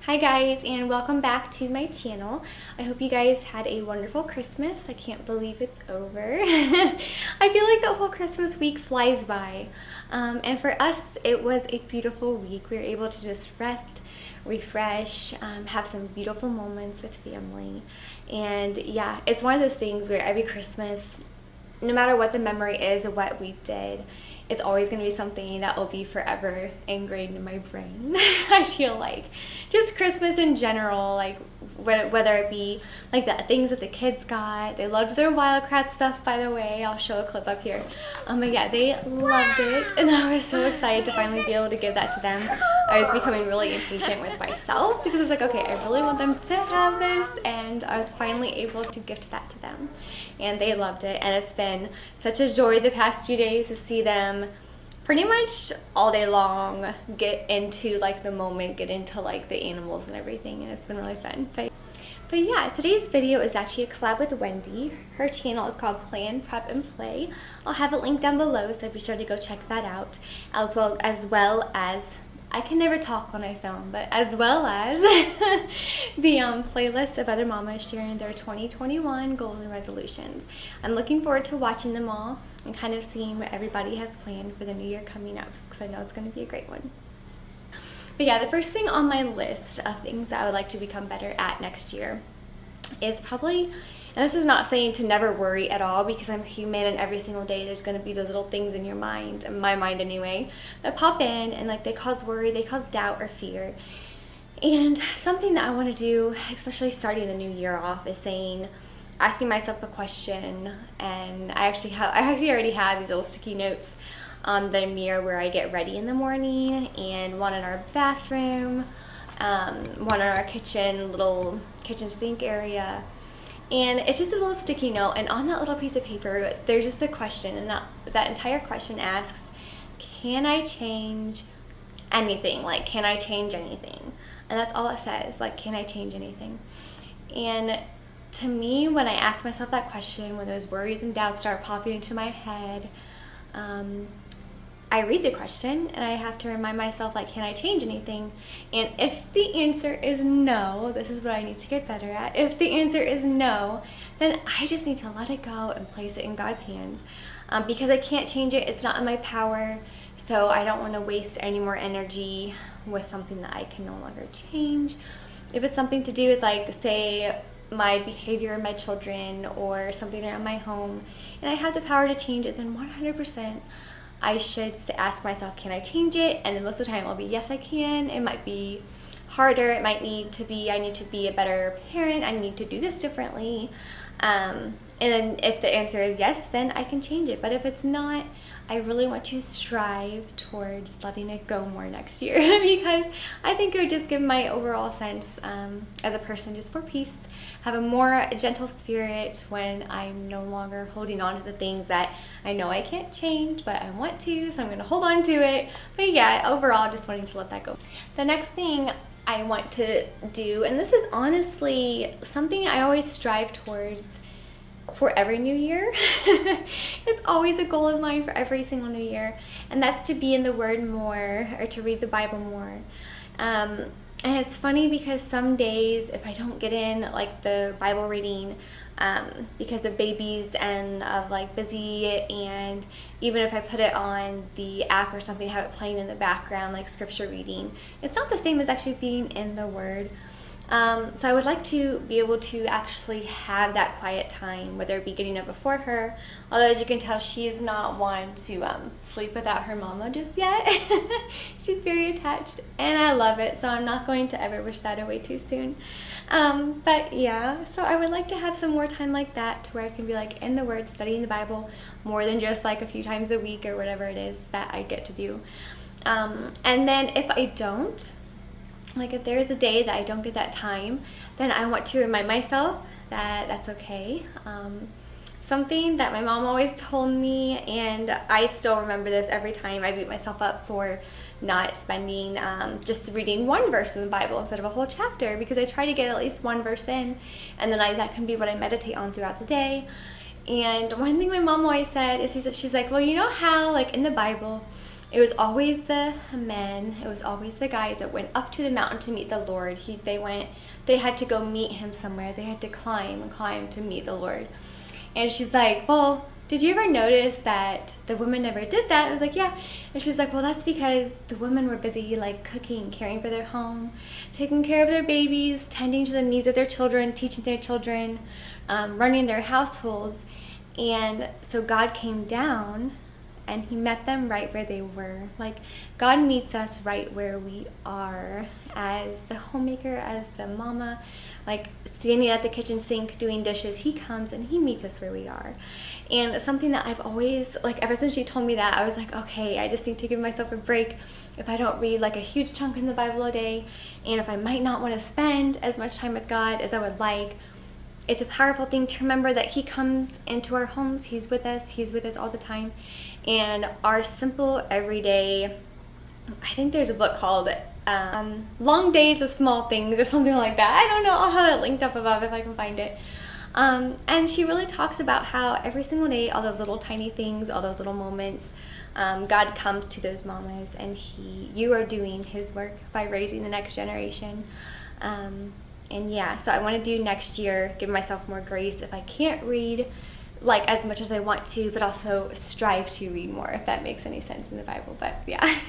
Hi guys, and welcome back to my channel. I hope you guys had a wonderful Christmas. I can't believe it's over. I feel like the whole Christmas week flies by. And for us, it was a beautiful week. We were able to just rest, refresh, have some beautiful moments with family. And yeah, it's one of those things where every Christmas, no matter what the memory is or what we did, it's always going to be something that will be forever ingrained in my brain. I feel like just Christmas in general, like whether it be like the things that the kids got. They loved their Wildcrat stuff, by the way. I'll show a clip up here. But yeah, they loved it, and I was so excited to finally be able to give that to them. I was becoming really impatient with myself because I was like, okay, I really want them to have this, and I was finally able to gift that to them, and they loved it. And it's been such a joy the past few days to see them pretty much all day long get into like the moment, get into like the animals and everything, and it's been really fun. But yeah, today's video is actually a collab with Wendy. Her channel is called Plan, Prep, and Play. I'll have it linked down below, so be sure to go check that out. As well as I can never talk when I film, but as well as the playlist of other mamas sharing their 2021 goals and resolutions. I'm looking forward to watching them all and kind of seeing what everybody has planned for the new year coming up, because I know it's going to be a great one. But yeah, the first thing on my list of things that I would like to become better at next year is probably, and this is not saying to never worry at all, because I'm human and every single day there's going to be those little things in your mind, in my mind anyway, that pop in and like they cause worry, they cause doubt or fear. And something that I want to do, especially starting the new year off, is asking myself the question, and I actually already have these little sticky notes on the mirror where I get ready in the morning, and one in our bathroom, one in our little kitchen sink area. And it's just a little sticky note, and on that little piece of paper there's just a question, and that entire question asks, can I change anything? Like, can I change anything? And that's all it says, like, can I change anything? And to me, when I ask myself that question, when those worries and doubts start popping into my head, I read the question and I have to remind myself, like, can I change anything? And if the answer is no, this is what I need to get better at. If the answer is no, then I just need to let it go and place it in God's hands, because I can't change it. It's not in my power, so I don't want to waste any more energy with something that I can no longer change. If it's something to do with, like, say, my behavior in my children or something around my home, and I have the power to change it, then 100% I should ask myself, can I change it? And then most of the time I'll be, yes, I can. It might be harder. It might need to be, I need to be a better parent. I need to do this differently. And then if the answer is yes, then I can change it. But if it's not, I really want to strive towards letting it go more next year, because I think it would just give my overall sense as a person just more peace, have a more gentle spirit when I'm no longer holding on to the things that I know I can't change, but I want to, so I'm going to hold on to it. But yeah, overall, just wanting to let that go. The next thing I want to do, and this is honestly something I always strive towards for every new year. It's always a goal of mine for every single new year, and that's to be in the Word more, or to read the Bible more. And it's funny because some days, if I don't get in like the Bible reading, because of babies and of like busy, and even if I put it on the app or something, have it playing in the background like scripture reading, it's not the same as actually being in the Word. So I would like to be able to actually have that quiet time, whether it be getting up before her, although as you can tell, she's not one to sleep without her mama just yet. She's very attached, and I love it, so I'm not going to ever wish that away too soon. But yeah, so I would like to have some more time like that, to where I can be like in the Word, studying the Bible more than just like a few times a week or whatever it is that I get to do. And then if I don't, like if there's a day that I don't get that time, then I want to remind myself that that's okay. Something that my mom always told me, and I still remember this every time, I beat myself up for not spending, just reading one verse in the Bible instead of a whole chapter, because I try to get at least one verse in, and then that can be what I meditate on throughout the day. And one thing my mom always said is, she's like, well, you know how like in the Bible It was always the men, it was always the guys that went up to the mountain to meet the Lord. They had to go meet him somewhere. They had to climb and climb to meet the Lord. And she's like, well, did you ever notice that the women never did that? I was like, yeah. And she's like, well, that's because the women were busy like cooking, caring for their home, taking care of their babies, tending to the needs of their children, teaching their children, running their households. And so God came down and he met them right where they were. Like, God meets us right where we are, as the homemaker, as the mama, like standing at the kitchen sink doing dishes. He comes and he meets us where we are. And it's something that I've always, like, ever since she told me that, I was like, okay, I just need to give myself a break if I don't read like a huge chunk in the Bible a day, and if I might not want to spend as much time with God as I would like. It's a powerful thing to remember that he comes into our homes. He's with us all the time. And our simple everyday, I think there's a book called Long Days of Small Things or something like that. I don't know, I'll have it linked up above if I can find it. And she really talks about how every single day, all those little tiny things, all those little moments, God comes to those mamas, and you are doing his work by raising the next generation. And yeah, so I want to do next year, give myself more grace if I can't read like as much as I want to, but also strive to read more, if that makes any sense in the Bible. But yeah.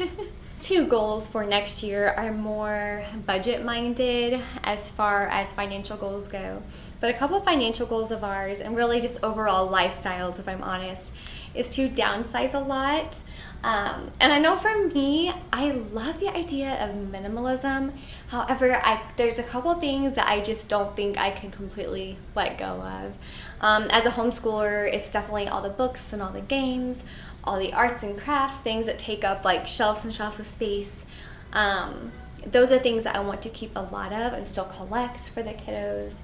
2 goals for next year are more budget minded as far as financial goals go. But a couple of financial goals of ours, and really just overall lifestyles, if I'm honest, is to downsize a lot. And I know for me, I love the idea of minimalism. However, there's a couple things that I just don't think I can completely let go of. As a homeschooler, it's definitely all the books and all the games, all the arts and crafts, things that take up like shelves and shelves of space. Those are things that I want to keep a lot of and still collect for the kiddos.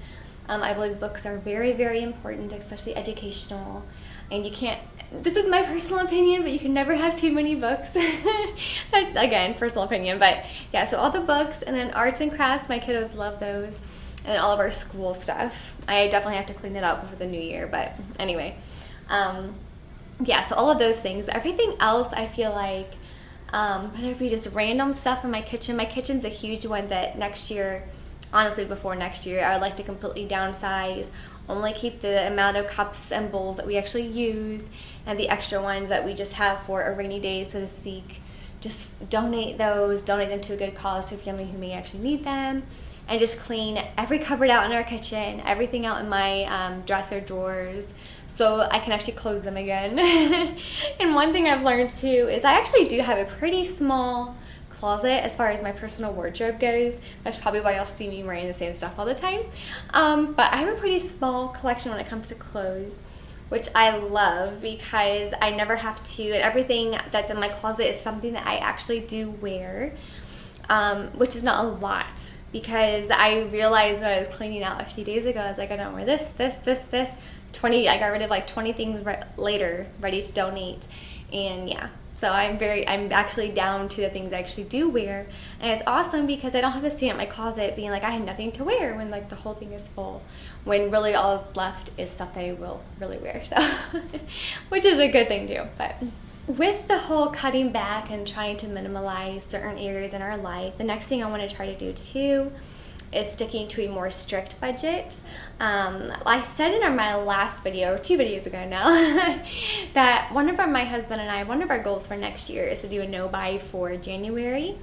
I believe books are very, very important, especially educational. And you can't, this is my personal opinion, but you can never have too many books. That, again, personal opinion. But yeah, so all the books, and then arts and crafts, my kiddos love those. And then all of our school stuff. I definitely have to clean that up before the new year, but anyway. Yeah, so all of those things. But everything else, I feel like, whether it be just random stuff in my kitchen's a huge one that next year, honestly before next year, I would like to completely downsize, only keep the amount of cups and bowls that we actually use, and the extra ones that we just have for a rainy day, so to speak. Just donate them to a good cause, to a family who may actually need them, and just clean every cupboard out in our kitchen, everything out in my dresser drawers, so I can actually close them again. And one thing I've learned too is I actually do have a pretty small closet as far as my personal wardrobe goes. That's probably why you'll see me wearing the same stuff all the time. But I have a pretty small collection when it comes to clothes, which I love because I never have to, and everything that's in my closet is something that I actually do wear, which is not a lot, because I realized when I was cleaning out a few days ago, I was like, I don't wear this. 20, I got rid of like 20 things later, ready to donate. And yeah, so I'm actually down to the things I actually do wear. And it's awesome because I don't have to stand at my closet being like, I have nothing to wear, when like the whole thing is full, when really all that's left is stuff that I will really wear. So, which is a good thing too. But with the whole cutting back and trying to minimalize certain areas in our life, the next thing I want to try to do too is sticking to a more strict budget. I said in my last video, 2 videos ago now, that my husband and I, one of our goals for next year is to do a no-buy for January,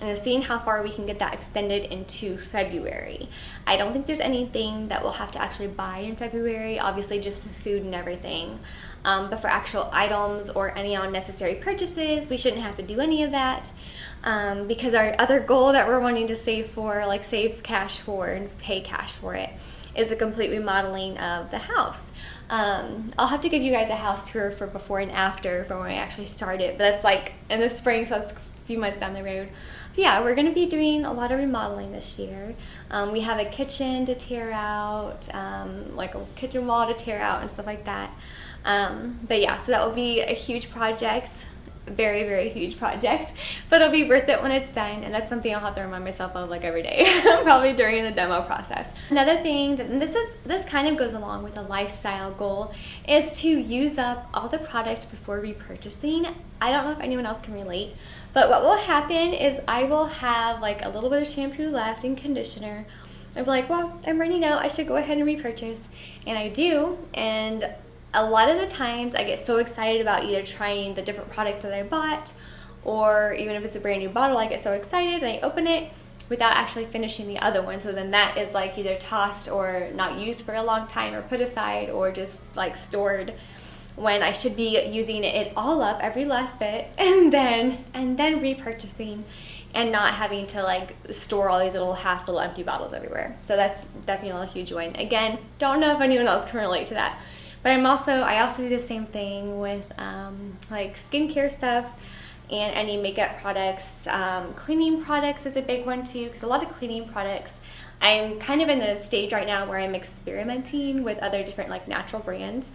and then seeing how far we can get that extended into February. I don't think there's anything that we'll have to actually buy in February, obviously just the food and everything. But for actual items or any unnecessary purchases, we shouldn't have to do any of that. Because our other goal that we're wanting to save for, like save cash for and pay cash for it, is a complete remodeling of the house. I'll have to give you guys a house tour for before and after for when I actually start it, but that's like in the spring, so that's a few months down the road. But yeah, we're going to be doing a lot of remodeling this year. We have a kitchen to tear out, like a kitchen wall to tear out and stuff like that. But yeah, so that will be a huge project. very, very huge project, but it'll be worth it when it's done, and that's something I'll have to remind myself of like every day, probably during the demo process. Another thing, and this kind of goes along with a lifestyle goal, is to use up all the product before repurchasing. I don't know if anyone else can relate, but what will happen is I will have like a little bit of shampoo left and conditioner. I'll be like, well, I'm running out, I should go ahead and repurchase, and I do, and a lot of the times I get so excited about either trying the different product that I bought, or even if it's a brand new bottle, I get so excited and I open it without actually finishing the other one. So then that is like either tossed or not used for a long time, or put aside, or just like stored, when I should be using it all up, every last bit, and then repurchasing, and not having to like store all these little half full empty bottles everywhere. So that's definitely a huge one. Again, don't know if anyone else can relate to that. But I also do the same thing with like skincare stuff and any makeup products. Cleaning products is a big one too, because a lot of cleaning products, I'm kind of in the stage right now where I'm experimenting with other different like natural brands.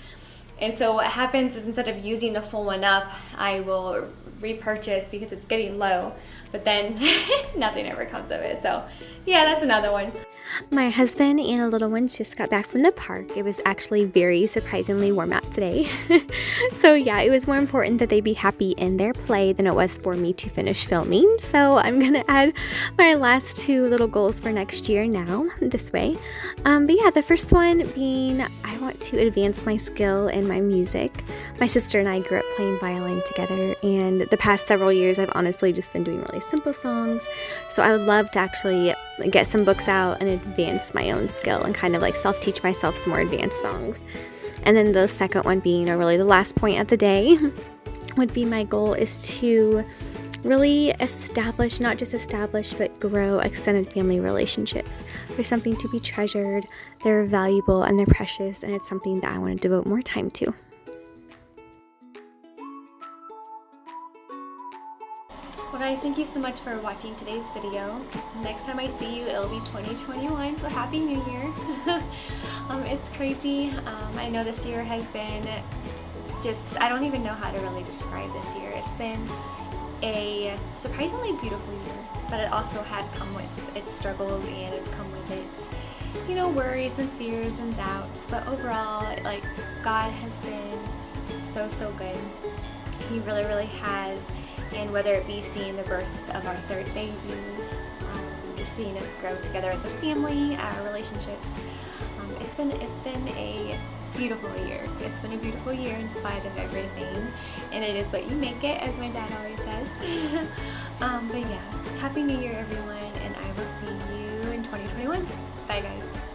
And so what happens is, instead of using the full one up, I will repurchase because it's getting low, but then nothing ever comes of it. So yeah, that's another one. My husband and the little ones just got back from the park. It was actually very surprisingly warm out today. So yeah, it was more important that they be happy in their play than it was for me to finish filming. So I'm gonna add my last two little goals for next year now, this way. But yeah, the first one being I want to advance my skill in my music. My sister and I grew up playing violin together, and the past several years I've honestly just been doing really simple songs. So I would love to actually get some books out and advance my own skill and kind of like self-teach myself some more advanced songs. And then the second one being, or really the last point of the day, would be my goal is to really establish, not just establish, but grow extended family relationships. They're something to be treasured, they're valuable, and they're precious, and it's something that I want to devote more time to. Well guys, thank you so much for watching today's video. Next time I see you, it'll be 2021, so Happy New Year. It's crazy. I know this year has been just, I don't even know how to really describe this year. It's been a surprisingly beautiful year, but it also has come with its struggles, and it's come with its, you know, worries and fears and doubts. But overall, like, God has been so good. He really, really has. And whether it be seeing the birth of our third baby, just seeing us grow together as a family, our relationships, it's been a beautiful year. It's been a beautiful year in spite of everything, and it is what you make it, as my dad always says. But yeah, Happy New Year everyone, and I will see you in 2021. Bye guys.